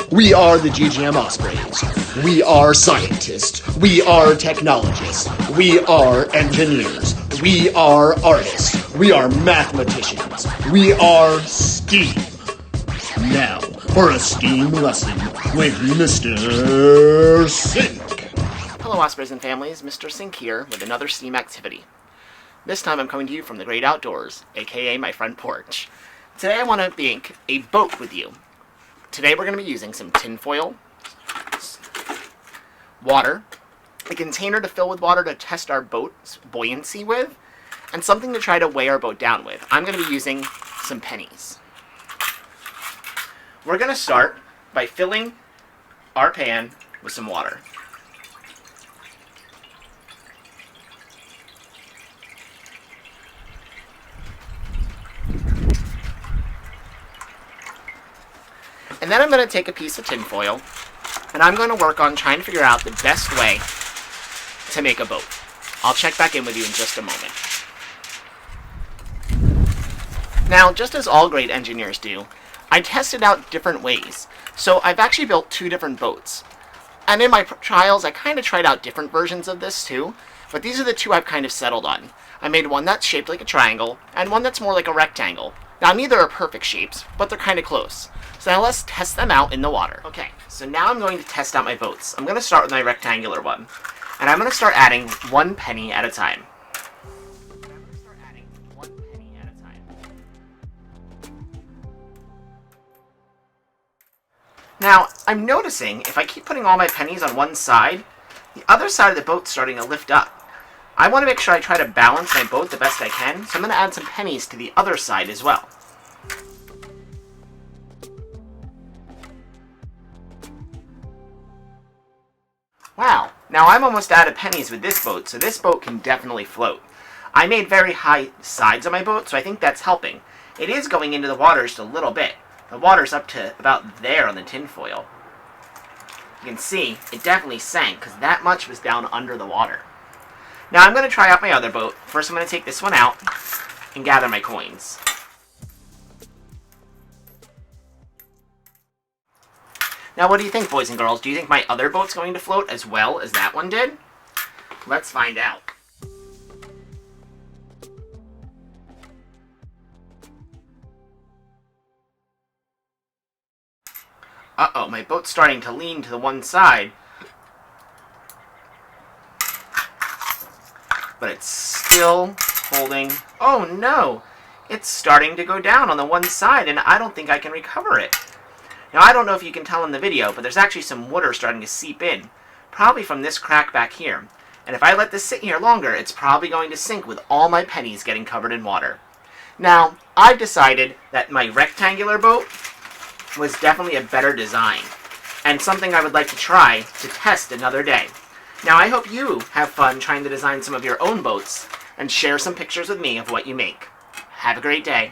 We are the GJM Ospreys. We are scientists. We are technologists. We are engineers. We are artists. We are mathematicians. We are STEAM. Now, for a STEAM lesson with Mr. Sink. Hello Ospreys and families, Mr. Sink here with another STEAM activity. This time I'm coming to you from the great outdoors, aka my front porch. Today I want to make a boat with you. Today we're going to be using some tin foil, water, a container to fill with water to test our boat's buoyancy with, and something to try to weigh our boat down with. I'm going to be using some pennies. We're going to start by filling our pan with some water. And then I'm going to take a piece of tin foil, and I'm going to work on trying to figure out the best way to make a boat. I'll check back in with you in just a moment. Now, just as all great engineers do, I tested out different ways. So I've actually built two different boats. And in my trials, I kind of tried out different versions of this too, but these are the two I've kind of settled on. I made one that's shaped like a triangle, and one that's more like a rectangle. Now, neither are perfect shapes, but they're kind of close. So now let's test them out in the water. Okay, so now I'm going to test out my boats. I'm going to start with my rectangular one. And I'm going to start adding 1 penny at a time. Now, I'm noticing if I keep putting all my pennies on one side, the other side of the boat's starting to lift up. I want to make sure I try to balance my boat the best I can, so I'm going to add some pennies to the other side as well. Wow, now I'm almost out of pennies with this boat, so this boat can definitely float. I made very high sides on my boat, so I think that's helping. It is going into the water just a little bit. The water's up to about there on the tin foil. You can see it definitely sank because that much was down under the water. Now I'm going to try out my other boat. First I'm going to take this one out and gather my coins. Now what do you think, boys and girls? Do you think my other boat's going to float as well as that one did? Let's find out. Uh-oh, my boat's starting to lean to the one side. But it's still holding. Oh no! It's starting to go down on the one side, and I don't think I can recover it. Now, I don't know if you can tell in the video, but there's actually some water starting to seep in. Probably from this crack back here. And if I let this sit here longer, it's probably going to sink with all my pennies getting covered in water. Now, I've decided that my rectangular boat was definitely a better design, and something I would like to try to test another day. Now, I hope you have fun trying to design some of your own boats, and share some pictures with me of what you make. Have a great day.